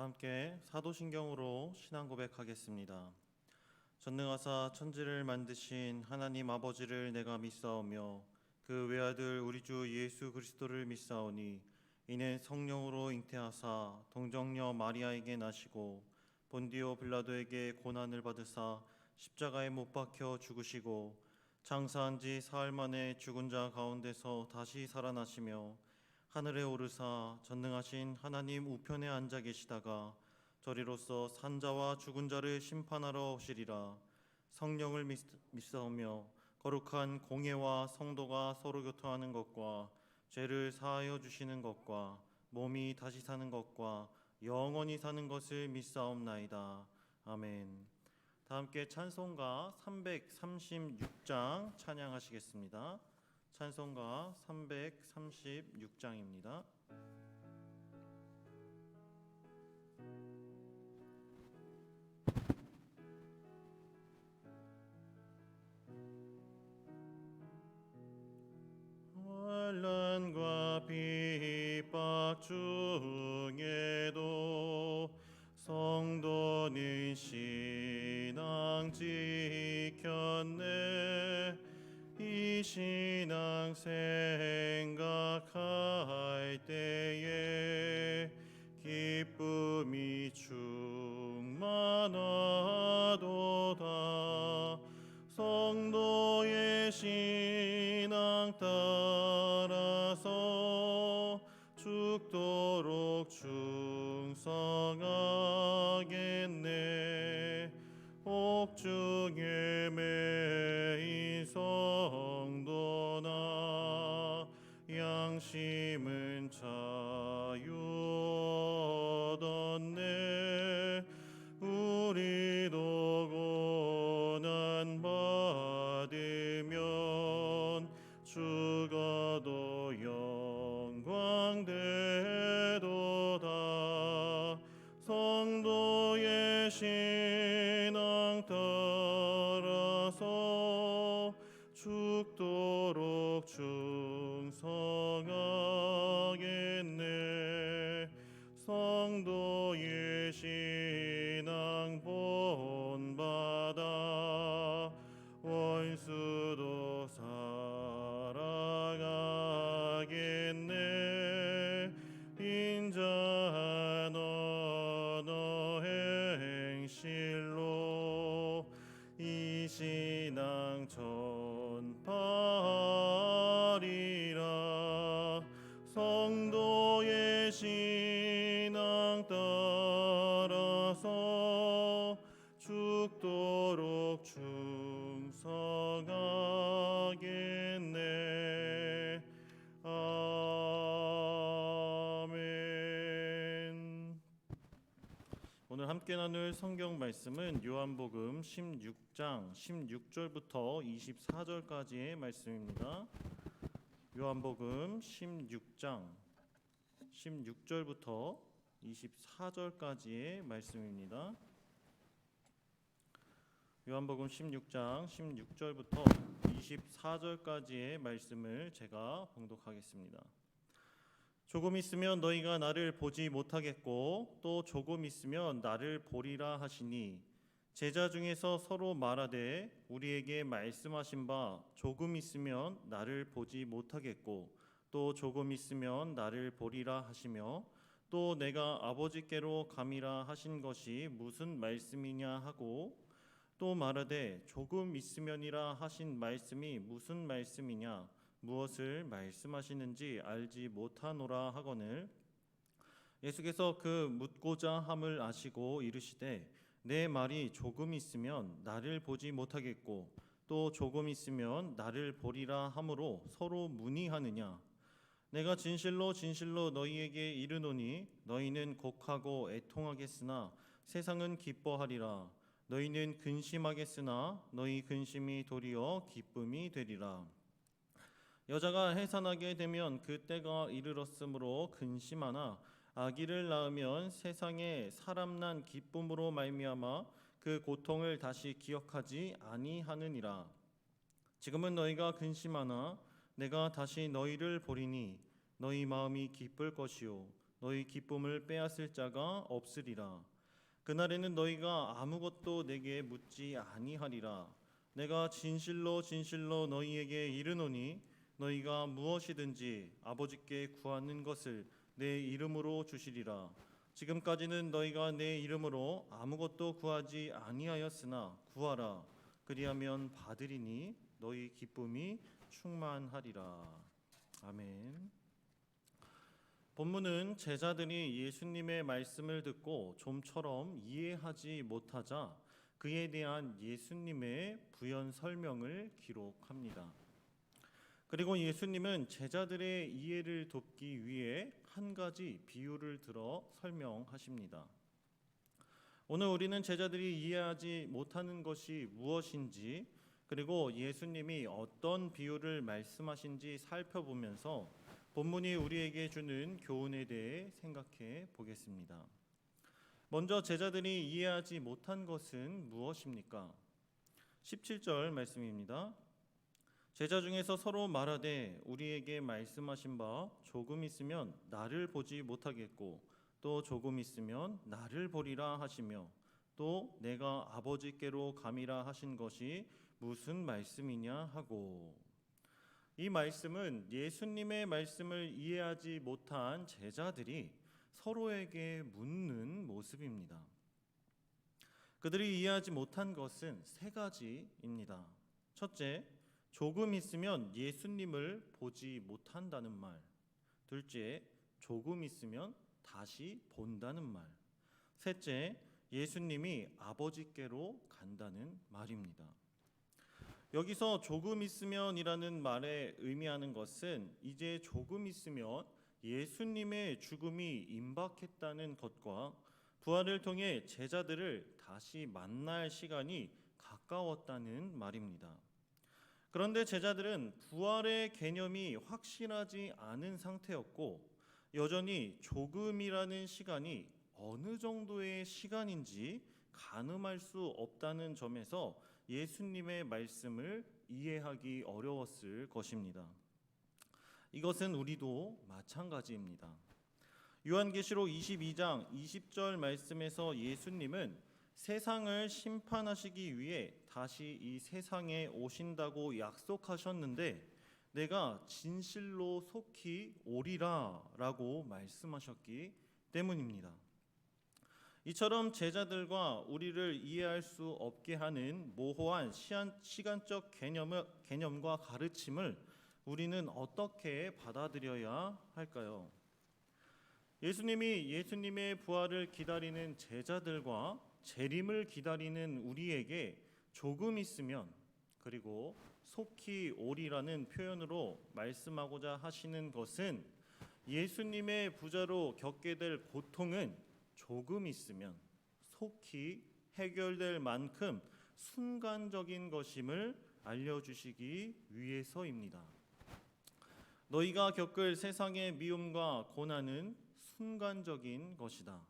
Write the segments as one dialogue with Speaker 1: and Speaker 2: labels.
Speaker 1: 다 함께 사도신경으로 신앙 고백하겠습니다. 전능하사 천지를 만드신 하나님 아버지를 내가 믿사오며 그 외아들 우리 주 예수 그리스도를 믿사오니 이는 성령으로 잉태하사 동정녀 마리아에게 나시고 본디오 빌라도에게 고난을 받으사 십자가에 못 박혀 죽으시고 장사한 지 사흘 만에 죽은 자 가운데서 다시 살아나시며 하늘에 오르사 전능하신 하나님 우편에 앉아 계시다가 저리로서 산자와 죽은 자를 심판하러 오시리라. 성령을 믿사오며 거룩한 공예와 성도가 서로 교통하는 것과 죄를 사하여 주시는 것과 몸이 다시 사는 것과 영원히 사는 것을 믿사옵나이다. 아멘. 다 함께 찬송가 336장 찬양하시겠습니다. 찬송가 336장입니다. 환난과 핍박 중에도 성도는 신앙 지켰네. 이 신앙 생각할 때에 기쁨이 충만하도다. 성도의 신앙 따라서 죽도록 충성하겠네. 옥중에 매인 성도나 양심은 자유 얻었네. 우리도 고난 받으면 죽어도 영광 되도다. 성도의 신앙 따라서 죽도록 충성하겠네. 성도의 신앙 본받아 원수도 살아가겠네. 인자한 언어 행실로 이 신앙 전파하리라. 성도의 신앙 따라서 죽도록 충성하겠네. 아멘. 오늘 함께 나눌 성경 말씀은 요한복음 16장 16절부터 24절까지의 말씀입니다. 요한복음 16장 16절부터 24절까지의 말씀입니다. 요한복음 16장 16절부터 24절까지의 말씀을 제가 봉독하겠습니다. 조금 있으면 너희가 나를 보지 못하겠고 또 조금 있으면 나를 보리라 하시니 제자 중에서 서로 말하되 우리에게 말씀하신 바 조금 있으면 나를 보지 못하겠고 또 조금 있으면 나를 보리라 하시며 또 내가 아버지께로 감이라 하신 것이 무슨 말씀이냐 하고 또 말하되 조금 있으면이라 하신 말씀이 무슨 말씀이냐 무엇을 말씀하시는지 알지 못하노라 하거늘 예수께서 그 묻고자 함을 아시고 이르시되 내 말이 조금 있으면 나를 보지 못하겠고 또 조금 있으면 나를 보리라 하므로 서로 문의하느냐. 내가 진실로 진실로 너희에게 이르노니 너희는 곡하고 애통하겠으나 세상은 기뻐하리라. 너희는 근심하겠으나 너희 근심이 도리어 기쁨이 되리라. 여자가 해산하게 되면 그 때가 이르렀으므로 근심하나 아기를 낳으면 세상에 사람 난 기쁨으로 말미암아 그 고통을 다시 기억하지 아니하느니라. 지금은 너희가 근심하나 내가 다시 너희를 보리니 너희 마음이 기쁠 것이요 너희 기쁨을 빼앗을 자가 없으리라. 그날에는 너희가 아무것도 내게 묻지 아니하리라. 내가 진실로 진실로 너희에게 이르노니 너희가 무엇이든지 아버지께 구하는 것을 내 이름으로 주시리라. 지금까지는 너희가 내 이름으로 아무것도 구하지 아니하였으나 구하라. 그리하면 받으리니 너희 기쁨이 충만하리라. 아멘. 본문은 제자들이 예수님의 말씀을 듣고 좀처럼 이해하지 못하자 그에 대한 예수님의 부연 설명을 기록합니다. 그리고 예수님은 제자들의 이해를 돕기 위해 한 가지 비유를 들어 설명하십니다. 오늘 우리는 제자들이 이해하지 못하는 것이 무엇인지, 그리고 예수님이 어떤 비유를 말씀하신지 살펴보면서 본문이 우리에게 주는 교훈에 대해 생각해 보겠습니다. 먼저 제자들이 이해하지 못한 것은 무엇입니까? 17절 말씀입니다. 제자 중에서 서로 말하되 우리에게 말씀하신 바 조금 있으면 나를 보지 못하겠고 또 조금 있으면 나를 보리라 하시며 또 내가 아버지께로 감이라 하신 것이 무슨 말씀이냐 하고. 이 말씀은 예수님의 말씀을 이해하지 못한 제자들이 서로에게 묻는 모습입니다. 그들이 이해하지 못한 것은 세 가지입니다. 첫째, 조금 있으면 예수님을 보지 못한다는 말. 둘째, 조금 있으면 다시 본다는 말. 셋째, 예수님이 아버지께로 간다는 말입니다. 여기서 조금 있으면이라는 말에 의미하는 것은 이제 조금 있으면 예수님의 죽음이 임박했다는 것과 부활을 통해 제자들을 다시 만날 시간이 가까웠다는 말입니다. 그런데 제자들은 부활의 개념이 확실하지 않은 상태였고 여전히 조금이라는 시간이 어느 정도의 시간인지 가늠할 수 없다는 점에서 예수님의 말씀을 이해하기 어려웠을 것입니다. 이것은 우리도 마찬가지입니다. 요한계시록 22장 20절 말씀에서 예수님은 세상을 심판하시기 위해 다시 이 세상에 오신다고 약속하셨는데 내가 진실로 속히 오리라 라고 말씀하셨기 때문입니다. 이처럼 제자들과 우리를 이해할 수 없게 하는 모호한 시간적 개념과 가르침을 우리는 어떻게 받아들여야 할까요? 예수님의 부활을 기다리는 제자들과 재림을 기다리는 우리에게 조금 있으면, 그리고 속히 오리라는 표현으로 말씀하고자 하시는 것은 예수님의 부자로 겪게 될 고통은 조금 있으면 속히 해결될 만큼 순간적인 것임을 알려주시기 위해서입니다. 너희가 겪을 세상의 미움과 고난은 순간적인 것이다.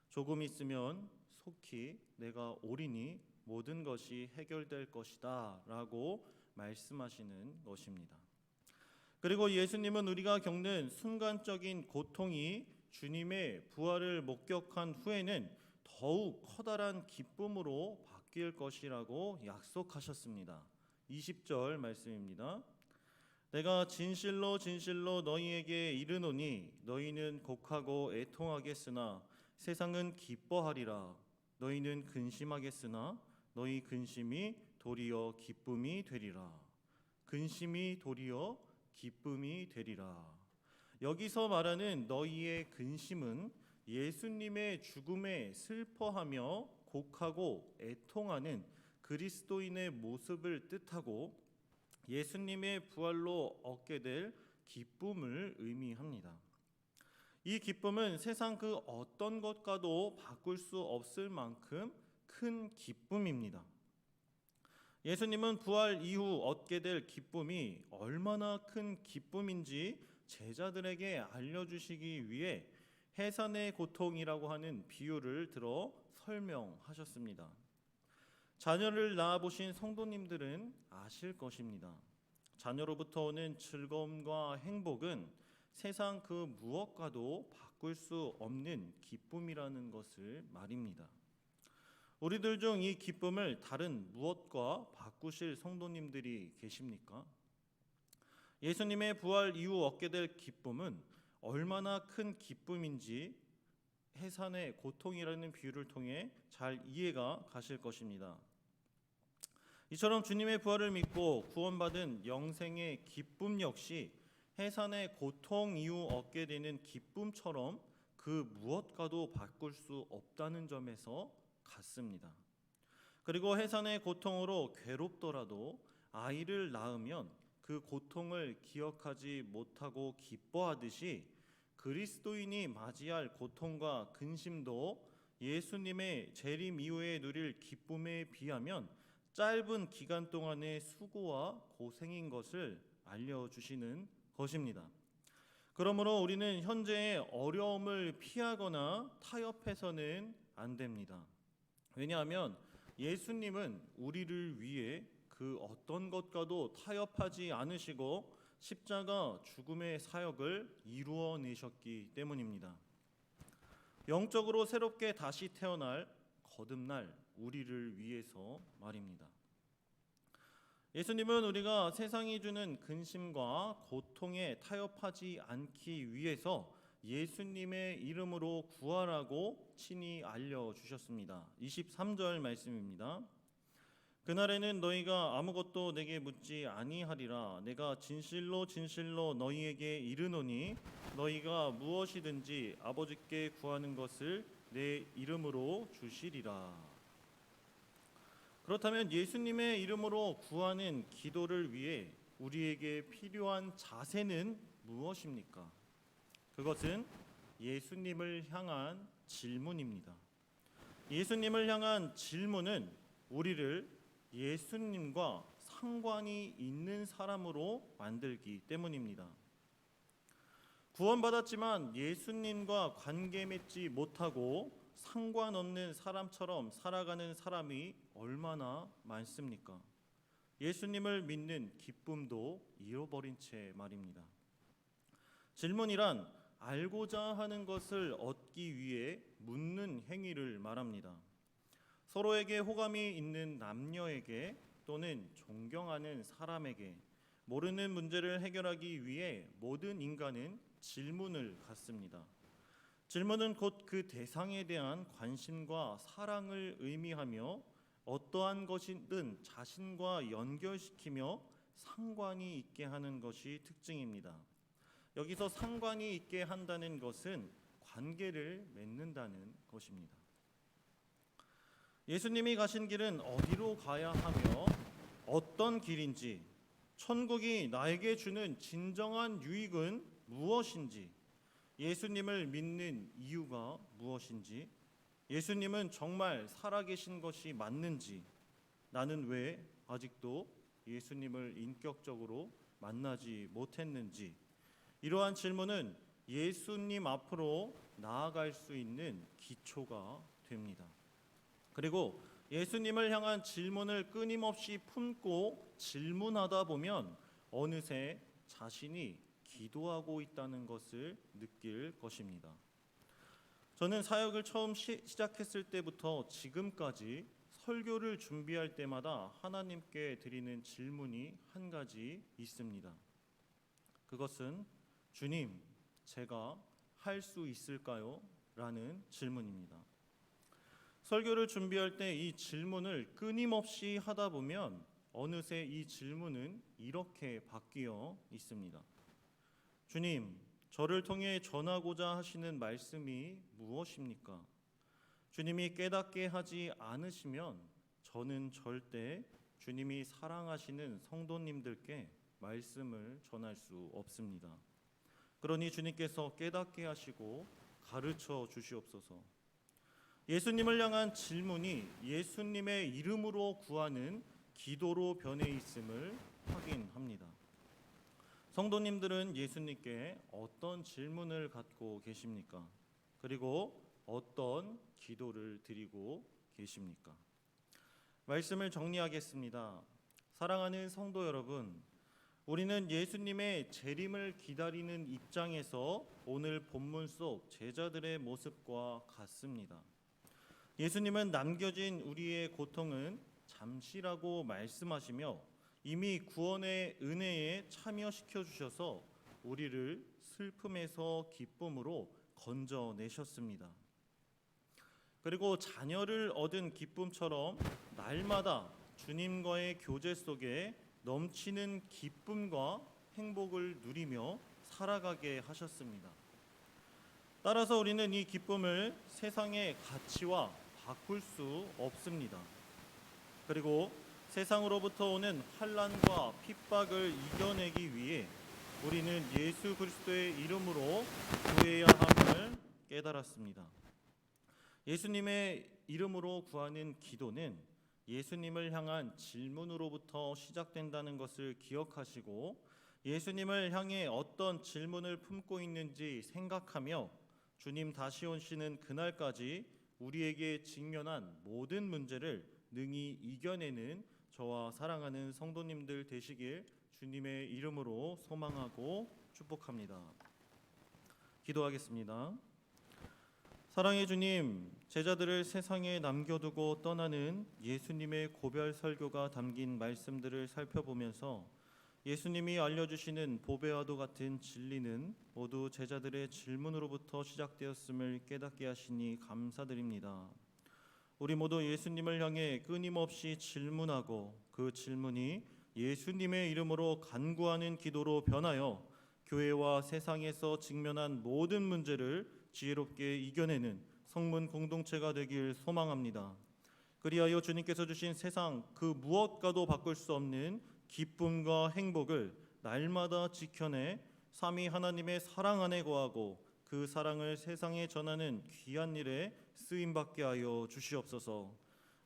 Speaker 1: 조금 있으면 속히 내가 오리니 모든 것이 해결될 것이다 라고 말씀하시는 것입니다. 그리고 예수님은 우리가 겪는 순간적인 고통이 주님의 부활을 목격한 후에는 더욱 커다란 기쁨으로 바뀔 것이라고 약속하셨습니다. 20절 말씀입니다. 내가 진실로 진실로 너희에게 이르노니 너희는 곡하고 애통하겠으나 세상은 기뻐하리라. 너희는 근심하겠으나 너희 근심이 도리어 기쁨이 되리라. 근심이 도리어 기쁨이 되리라. 여기서 말하는 너희의 근심은 예수님의 죽음에 슬퍼하며 곡하고 애통하는 그리스도인의 모습을 뜻하고 예수님의 부활로 얻게 될 기쁨을 의미합니다. 이 기쁨은 세상 그 어떤 것과도 바꿀 수 없을 만큼 큰 기쁨입니다. 예수님은 부활 이후 얻게 될 기쁨이 얼마나 큰 기쁨인지 제자들에게 알려주시기 위해 해산의 고통이라고 하는 비유를 들어 설명하셨습니다. 자녀를 낳아보신 성도님들은 아실 것입니다. 자녀로부터 오는 즐거움과 행복은 세상 그 무엇과도 바꿀 수 없는 기쁨이라는 것을 말입니다. 우리들 중 이 기쁨을 다른 무엇과 바꾸실 성도님들이 계십니까? 예수님의 부활 이후 얻게 될 기쁨은 얼마나 큰 기쁨인지 해산의 고통이라는 비유를 통해 잘 이해가 가실 것입니다. 이처럼 주님의 부활을 믿고 구원받은 영생의 기쁨 역시 해산의 고통 이후 얻게 되는 기쁨처럼 그 무엇과도 바꿀 수 없다는 점에서 같습니다. 그리고 해산의 고통으로 괴롭더라도 아이를 낳으면 그 고통을 기억하지 못하고 기뻐하듯이 그리스도인이 맞이할 고통과 근심도 예수님의 재림 이후에 누릴 기쁨에 비하면 짧은 기간 동안의 수고와 고생인 것을 알려주시는 것입니다. 그러므로 우리는 현재의 어려움을 피하거나 타협해서는 안 됩니다. 왜냐하면 예수님은 우리를 위해 그 어떤 것과도 타협하지 않으시고 십자가 죽음의 사역을 이루어내셨기 때문입니다. 영적으로 새롭게 다시 태어날 거듭날 우리를 위해서 말입니다. 예수님은 우리가 세상이 주는 근심과 고통에 타협하지 않기 위해서 예수님의 이름으로 구하라고 친히 알려주셨습니다. 23절 말씀입니다. 그날에는 너희가 아무것도 내게 묻지 아니하리라. 내가 진실로 진실로 너희에게 이르노니 너희가 무엇이든지 아버지께 구하는 것을 내 이름으로 주시리라. 그렇다면 예수님의 이름으로 구하는 기도를 위해 우리에게 필요한 자세는 무엇입니까? 그것은 예수님을 향한 질문입니다. 예수님을 향한 질문은 우리를 예수님과 상관이 있는 사람으로 만들기 때문입니다. 구원받았지만 예수님과 관계 맺지 못하고 상관없는 사람처럼 살아가는 사람이 얼마나 많습니까? 예수님을 믿는 기쁨도 잃어버린 채 말입니다. 질문이란 알고자 하는 것을 얻기 위해 묻는 행위를 말합니다. 서로에게 호감이 있는 남녀에게 또는 존경하는 사람에게 모르는 문제를 해결하기 위해 모든 인간은 질문을 갖습니다. 질문은 곧 그 대상에 대한 관심과 사랑을 의미하며 어떠한 것이든 자신과 연결시키며 상관이 있게 하는 것이 특징입니다. 여기서 상관이 있게 한다는 것은 관계를 맺는다는 것입니다. 예수님이 가신 길은 어디로 가야 하며 어떤 길인지, 천국이 나에게 주는 진정한 유익은 무엇인지, 예수님을 믿는 이유가 무엇인지, 예수님은 정말 살아계신 것이 맞는지, 나는 왜 아직도 예수님을 인격적으로 만나지 못했는지, 이러한 질문은 예수님 앞으로 나아갈 수 있는 기초가 됩니다. 그리고 예수님을 향한 질문을 끊임없이 품고 질문하다 보면 어느새 자신이 기도하고 있다는 것을 느낄 것입니다. 저는 사역을 처음 시작했을 때부터 지금까지 설교를 준비할 때마다 하나님께 드리는 질문이 한 가지 있습니다. 그것은 주님, 제가 할 수 있을까요? 라는 질문입니다. 설교를 준비할 때 이 질문을 끊임없이 하다 보면 어느새 이 질문은 이렇게 바뀌어 있습니다. 주님, 저를 통해 전하고자 하시는 말씀이 무엇입니까? 주님이 깨닫게 하지 않으시면 저는 절대 주님이 사랑하시는 성도님들께 말씀을 전할 수 없습니다. 그러니 주님께서 깨닫게 하시고 가르쳐 주시옵소서. 예수님을 향한 질문이 예수님의 이름으로 구하는 기도로 변해 있음을 확인합니다. 성도님들은 예수님께 어떤 질문을 갖고 계십니까? 그리고 어떤 기도를 드리고 계십니까? 말씀을 정리하겠습니다. 사랑하는 성도 여러분, 우리는 예수님의 재림을 기다리는 입장에서 오늘 본문 속 제자들의 모습과 같습니다. 예수님은 남겨진 우리의 고통은 잠시라고 말씀하시며 이미 구원의 은혜에 참여시켜 주셔서 우리를 슬픔에서 기쁨으로 건져내셨습니다. 그리고 자녀를 얻은 기쁨처럼 날마다 주님과의 교제 속에 넘치는 기쁨과 행복을 누리며 살아가게 하셨습니다. 따라서 우리는 이 기쁨을 세상의 가치와 바꿀 수 없습니다. 그리고 세상으로부터 오는 환난과 핍박을 이겨내기 위해 우리는 예수 그리스도의 이름으로 구해야 함을 깨달았습니다. 예수님의 이름으로 구하는 기도는 예수님을 향한 질문으로부터 시작된다는 것을 기억하시고 예수님을 향해 어떤 질문을 품고 있는지 생각하며 주님 다시 오시는 그날까지 우리에게 직면한 모든 문제를 능히 이겨내는 저와 사랑하는 성도님들 되시길 주님의 이름으로 소망하고 축복합니다. 기도하겠습니다. 사랑의 주님, 제자들을 세상에 남겨두고 떠나는 예수님의 고별 설교가 담긴 말씀들을 살펴보면서 예수님이 알려주시는 보배와도 같은 진리는 모두 제자들의 질문으로부터 시작되었음을 깨닫게 하시니 감사드립니다. 우리 모두 예수님을 향해 끊임없이 질문하고 그 질문이 예수님의 이름으로 간구하는 기도로 변하여 교회와 세상에서 직면한 모든 문제를 지혜롭게 이겨내는 성문 공동체가 되길 소망합니다. 그리하여 주님께서 주신 세상 그 무엇과도 바꿀 수 없는 기쁨과 행복을 날마다 지켜내 삼위 하나님의 사랑 안에 거하고 그 사랑을 세상에 전하는 귀한 일에 쓰임받게 하여 주시옵소서.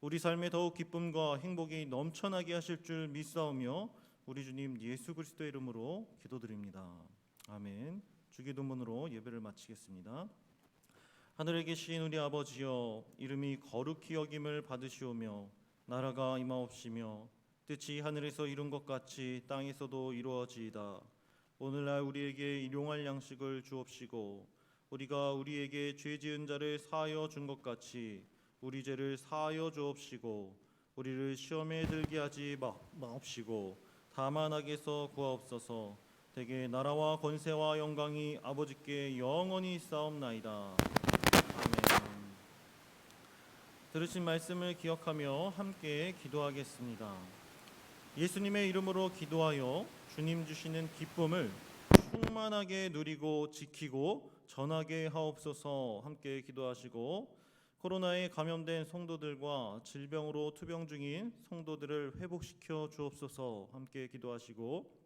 Speaker 1: 우리 삶에 더욱 기쁨과 행복이 넘쳐나게 하실 줄 믿사오며 우리 주님 예수 그리스도의 이름으로 기도드립니다. 아멘. 주기도문으로 예배를 마치겠습니다. 하늘에 계신 우리 아버지여, 이름이 거룩히 여김을 받으시오며 나라가 임하옵시며 뜻이 하늘에서 이룬 것 같이 땅에서도 이루어지이다. 오늘날 우리에게 일용할 양식을 주옵시고 우리가 우리에게 죄 지은 자를 사하여 준 것 같이 우리 죄를 사하여 주옵시고 우리를 시험에 들게 하지 마옵시고 다만 악에서 구하옵소서. 대개 나라와 권세와 영광이 아버지께 영원히 있사옵나이다. 아멘. 들으신 말씀을 기억하며 함께 기도하겠습니다. 예수님의 이름으로 기도하여 주님 주시는 기쁨을 충만하게 누리고 지키고 전하게 하옵소서. 함께 기도하시고 코로나에 감염된 성도들과 질병으로 투병 중인 성도들을 회복시켜 주옵소서. 함께 기도하시고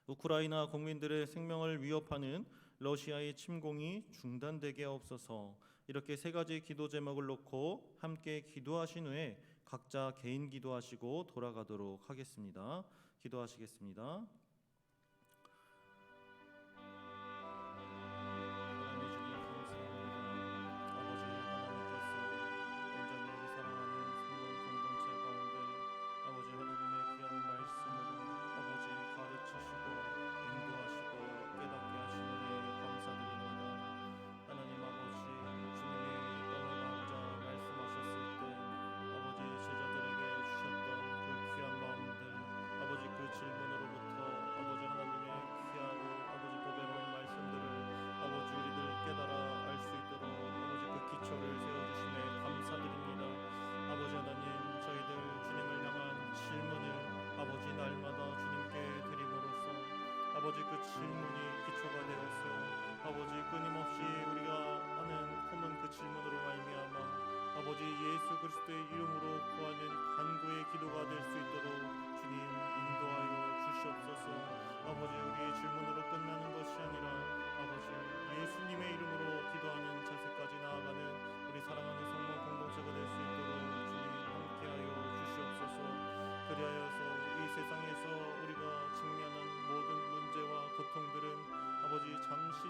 Speaker 1: 우크라이나 국민들의 생명을 위협하는 러시아의 침공이 중단되게 하옵소서. 이렇게 세 가지 기도 제목을 놓고 함께 기도하신 후에 각자 개인 기도하시고 돌아가도록 하겠습니다. 기도하시겠습니다. 아버지 그 질문이 기초가 되어서 아버지 끊임없이 우리가 하는 품은 그 질문으로 말미암아 아버지 예수 그리스도의 이름으로 구하는 간구의 기도가 될 수 있도록 주님 인도하여 주시옵소서. 아버지 우리의 질문으로 끝나는 것이 아니라 아버지 예수님의 이름으로 기도하는 자세까지 나아가는 우리 사랑하는 성문 공동체가 될 수 있도록 주님 함께하여 주시옵소서. 그리하여서 이 세상에서 우리가 직면한 모든 문제와 고통들은 아버지 잠시